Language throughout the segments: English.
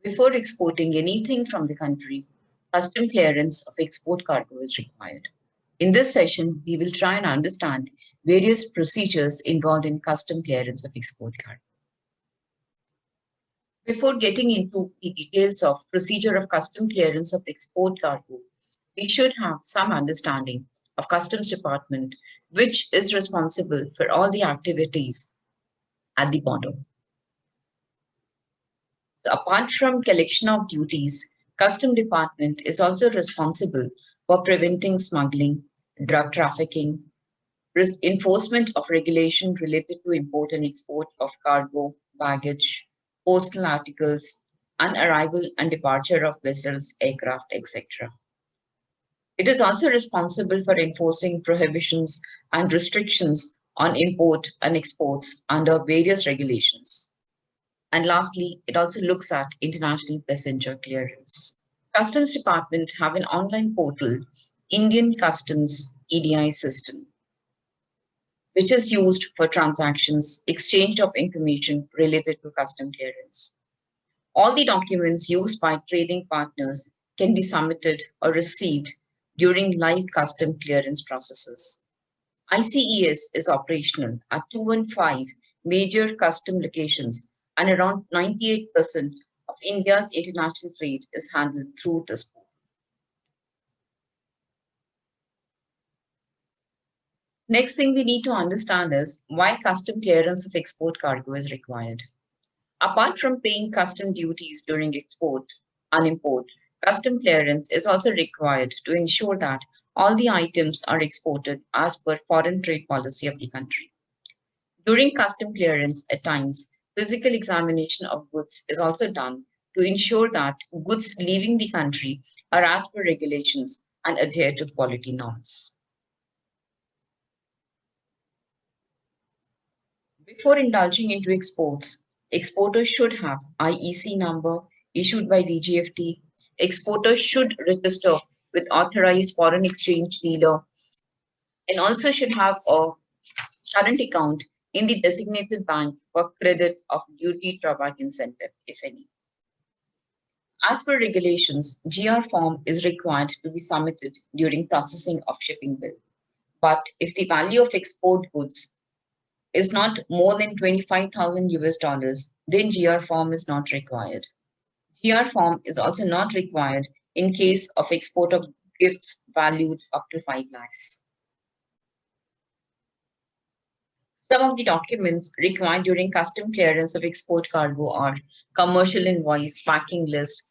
Before exporting anything from the country, custom clearance of export cargo is required. In this session, we will try and understand various procedures involved in custom clearance of export cargo. Before getting into the details of procedure of custom clearance of export cargo, we should have some understanding of Customs Department, which is responsible for all the activities at the border. So apart from collection of duties, Custom Department is also responsible for preventing smuggling, drug trafficking, enforcement of regulation related to import and export of cargo, baggage, postal articles, and arrival and departure of vessels, aircraft, etc. It is also responsible for enforcing prohibitions and restrictions on import and exports under various regulations. And lastly, it also looks at international passenger clearance. Customs Department have an online portal, Indian Customs EDI system, which is used for transactions, exchange of information related to custom clearance. All the documents used by trading partners can be submitted or received during live custom clearance processes. ICES is operational at 215 major custom locations, and around 98% of India's international trade is handled through this portal. Next thing we need to understand is why custom clearance of export cargo is required. Apart from paying custom duties during export and import, custom clearance is also required to ensure that all the items are exported as per foreign trade policy of the country. During custom clearance, at times, physical examination of goods is also done to ensure that goods leaving the country are as per regulations and adhere to quality norms. Before indulging into exports, exporters should have IEC number issued by DGFT. Exporters should register with authorized foreign exchange dealer and also should have a current account in the designated bank for credit of duty drawback incentive, if any. As per regulations, GR form is required to be submitted during processing of shipping bill. But if the value of export goods is not more than 25,000 US dollars, then GR form is not required. GR form is also not required in case of export of gifts valued up to 5 lakhs. Some of the documents required during custom clearance of export cargo are commercial invoice, packing list,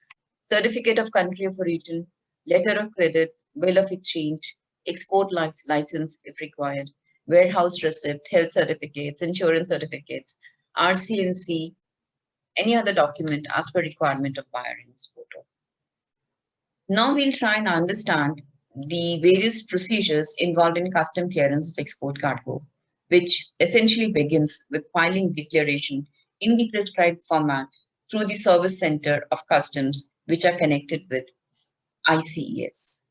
certificate of country of origin, letter of credit, bill of exchange, export license if required, warehouse receipt, health certificates, insurance certificates, RCNC, any other document as per requirement of buyer and exporter. Now we'll try and understand the various procedures involved in custom clearance of export cargo, which essentially begins with filing declaration in the prescribed format through the service center of customs, which are connected with ICES.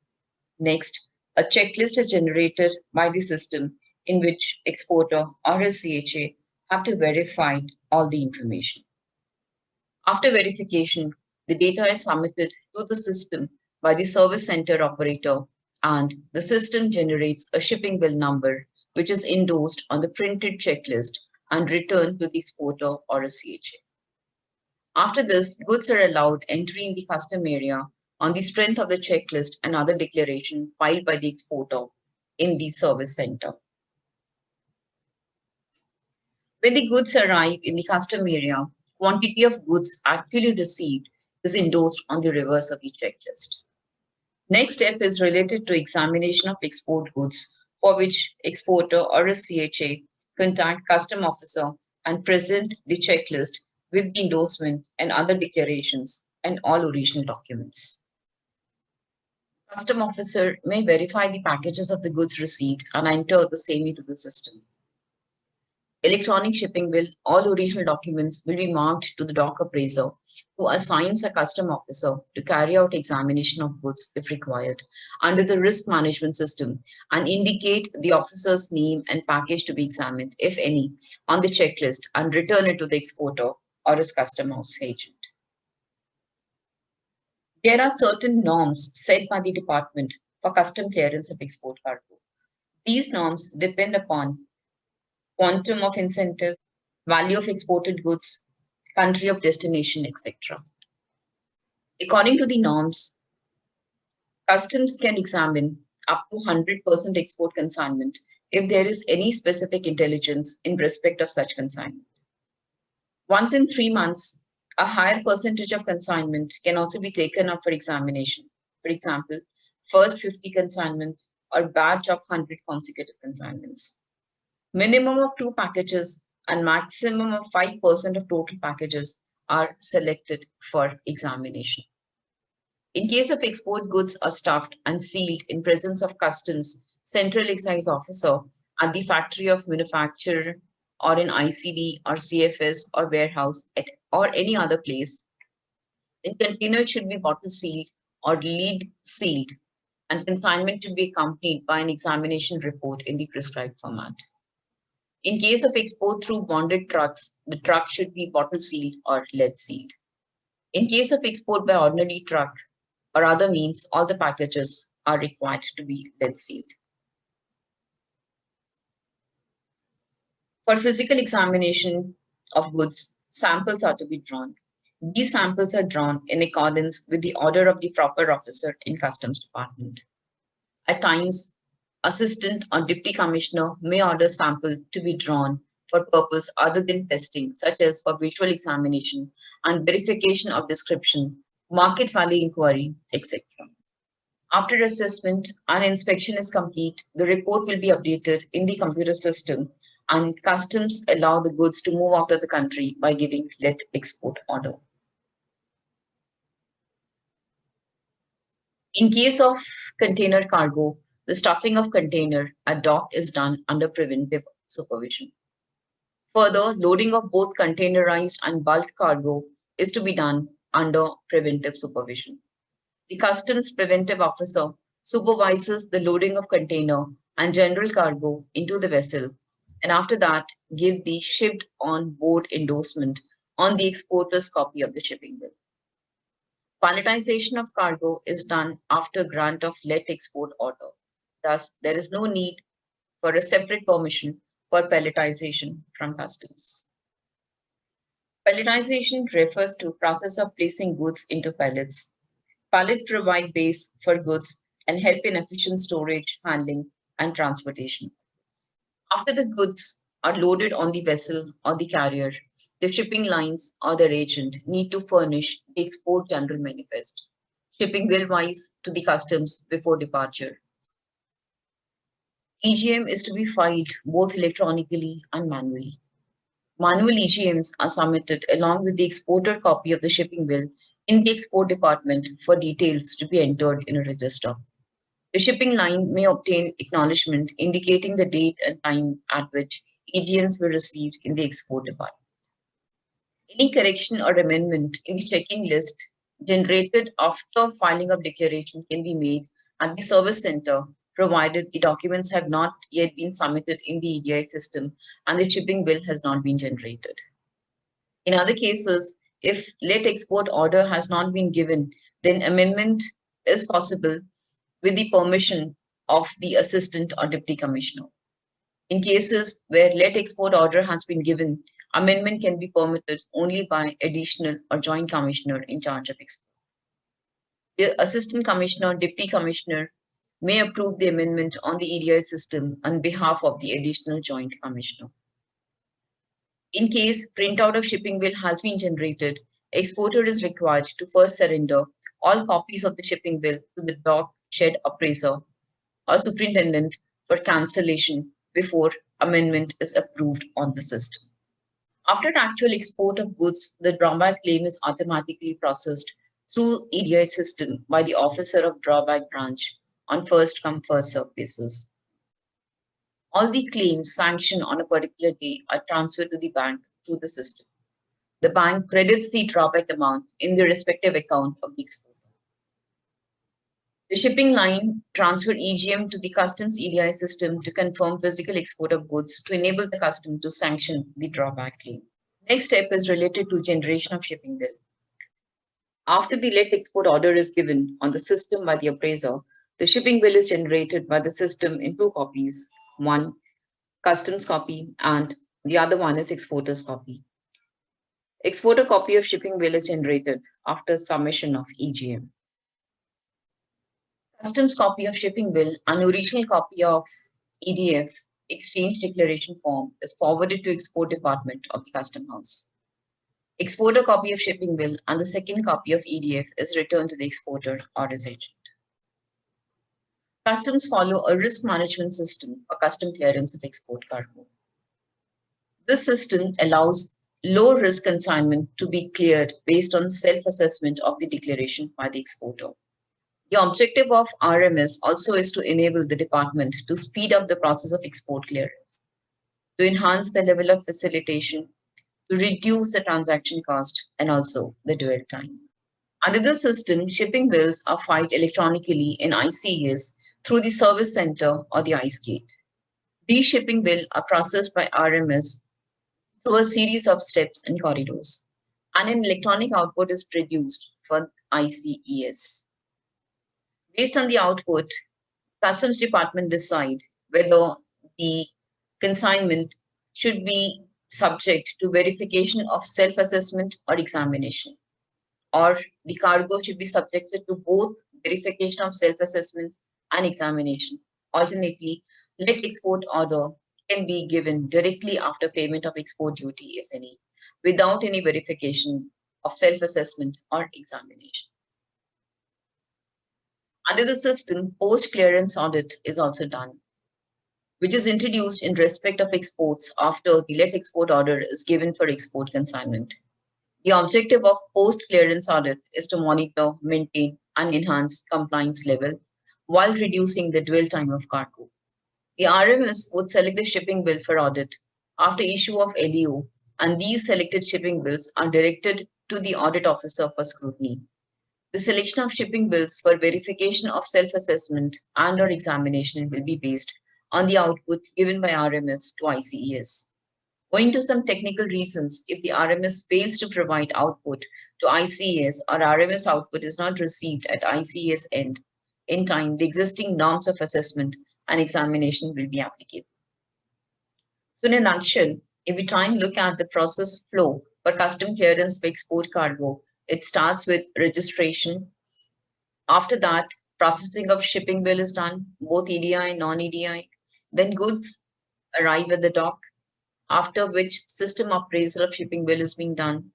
Next, a checklist is generated by the system in which exporter or a CHA have to verify all the information. After verification, the data is submitted to the system by the service center operator, and the system generates a shipping bill number, which is endorsed on the printed checklist and returned to the exporter or a CHA. After this, goods are allowed entering the custom area on the strength of the checklist and other declaration filed by the exporter in the service center. When the goods arrive in the custom area, quantity of goods actually received is endorsed on the reverse of the checklist. Next step is related to examination of export goods, for which exporter or a CHA contact custom officer and present the checklist with the endorsement and other declarations and all original documents. Custom officer may verify the packages of the goods received and enter the same into the system. Electronic shipping bill, all original documents will be marked to the dock appraiser, who assigns a custom officer to carry out examination of goods if required under the risk management system and indicate the officer's name and package to be examined, if any, on the checklist and return it to the exporter or his custom house agent. There are certain norms set by the department for custom clearance of export cargo. These norms depend upon quantum of incentive, value of exported goods, country of destination, etc. According to the norms, customs can examine up to 100% export consignment if there is any specific intelligence in respect of such consignment. Once in 3 months, a higher percentage of consignment can also be taken up for examination. For example, first 50 consignment or batch of 100 consecutive consignments. Minimum of 2 packages and maximum of 5% of total packages are selected for examination. In case of export goods are stuffed and sealed in presence of customs, central excise officer at the factory of manufacturer or in ICD or CFS or warehouse or any other place, the container should be bottle sealed or lead sealed and consignment should be accompanied by an examination report in the prescribed format. In case of export through bonded trucks, the truck should be bottle sealed or lead sealed. In case of export by ordinary truck or other means, all the packages are required to be lead sealed. For physical examination of goods, samples are to be drawn. These samples are drawn in accordance with the order of the proper officer in Customs Department. At times, assistant or deputy commissioner may order sample to be drawn for purpose other than testing, such as for visual examination and verification of description, market value inquiry, etc. After assessment and inspection is complete, the report will be updated in the computer system and customs allow the goods to move out of the country by giving let export order. In case of container cargo, the stuffing of container at dock is done under preventive supervision. Further, loading of both containerized and bulk cargo is to be done under preventive supervision. The customs preventive officer supervises the loading of container and general cargo into the vessel, and after that, give the shipped on board endorsement on the exporter's copy of the shipping bill. Palletization of cargo is done after grant of let export order. Thus, there is no need for a separate permission for palletization from customs. Palletization refers to process of placing goods into pallets. Pallets provide base for goods and help in efficient storage, handling, and transportation. After the goods are loaded on the vessel or the carrier, the shipping lines or their agent need to furnish the export general manifest, shipping bill-wise to the customs before departure. EGM is to be filed both electronically and manually. Manual EGMs are submitted along with the exporter copy of the shipping bill in the export department for details to be entered in a register. The shipping line may obtain acknowledgement indicating the date and time at which EGMs were received in the export department. Any correction or amendment in the checking list generated after filing of declaration can be made at the service center, provided the documents have not yet been submitted in the EDI system and the shipping bill has not been generated. In other cases, if let export order has not been given, then amendment is possible with the permission of the assistant or deputy commissioner. In cases where let export order has been given, amendment can be permitted only by additional or joint commissioner in charge of export. The assistant commissioner or deputy commissioner may approve the amendment on the EDI system on behalf of the additional joint commissioner. In case printout of shipping bill has been generated, exporter is required to first surrender all copies of the shipping bill to the dock shed appraiser or superintendent for cancellation before amendment is approved on the system. After actual export of goods, the drawback claim is automatically processed through EDI system by the officer of drawback branch on first come first served basis. All the claims sanctioned on a particular day are transferred to the bank through the system. The bank credits the drawback amount in the respective account of the exporter. The shipping line transferred EGM to the customs EDI system to confirm physical export of goods to enable the custom to sanction the drawback claim. Next step is related to generation of shipping bill. After the let export order is given on the system by the appraiser, the shipping bill is generated by the system in two copies, one customs copy and the other one is exporter's copy. Exporter copy of shipping bill is generated after submission of EGM. Customs copy of shipping bill and original copy of EDF exchange declaration form is forwarded to export department of the custom house. Exporter copy of shipping bill and the second copy of EDF is returned to the exporter or his agent. Customs follow a risk management system for custom clearance of export cargo. This system allows low risk consignment to be cleared based on self-assessment of the declaration by the exporter. The objective of RMS also is to enable the department to speed up the process of export clearance, to enhance the level of facilitation, to reduce the transaction cost, and also the dwell time. Under the system, shipping bills are filed electronically in ICS through the service center or the ICE gate. These shipping bills are processed by RMS through a series of steps and corridors, and an electronic output is produced for ICES. Based on the output, Customs Department decide whether the consignment should be subject to verification of self-assessment or examination, or the cargo should be subjected to both verification of self-assessment and examination. Alternately, let export order can be given directly after payment of export duty, if any, without any verification of self-assessment or examination. Under the system, post-clearance audit is also done, which is introduced in respect of exports after the let export order is given for export consignment. The objective of post-clearance audit is to monitor, maintain, and enhance compliance level while reducing the dwell time of cargo. The RMS would select the shipping bill for audit after issue of LEO, and these selected shipping bills are directed to the audit officer for scrutiny. The selection of shipping bills for verification of self-assessment and or examination will be based on the output given by RMS to ICES. Owing to some technical reasons, if the RMS fails to provide output to ICES or RMS output is not received at ICES end in time, the existing norms of assessment and examination will be applicable. So in a nutshell, if we try and look at the process flow for custom clearance for export cargo, it starts with registration. After that, processing of shipping bill is done, both EDI and non-EDI. Then goods arrive at the dock, after which system appraisal of shipping bill is being done.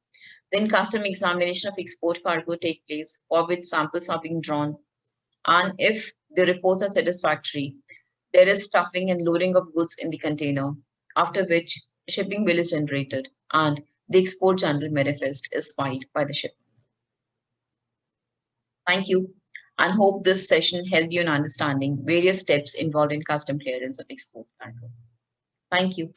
Then custom examination of export cargo take place, for which samples are being drawn. And if the reports are satisfactory, there is stuffing and loading of goods in the container, after which shipping bill is generated and the export general manifest is filed by the shipper. Thank you, and hope this session helped you in understanding various steps involved in custom clearance of export cargo. Thank you.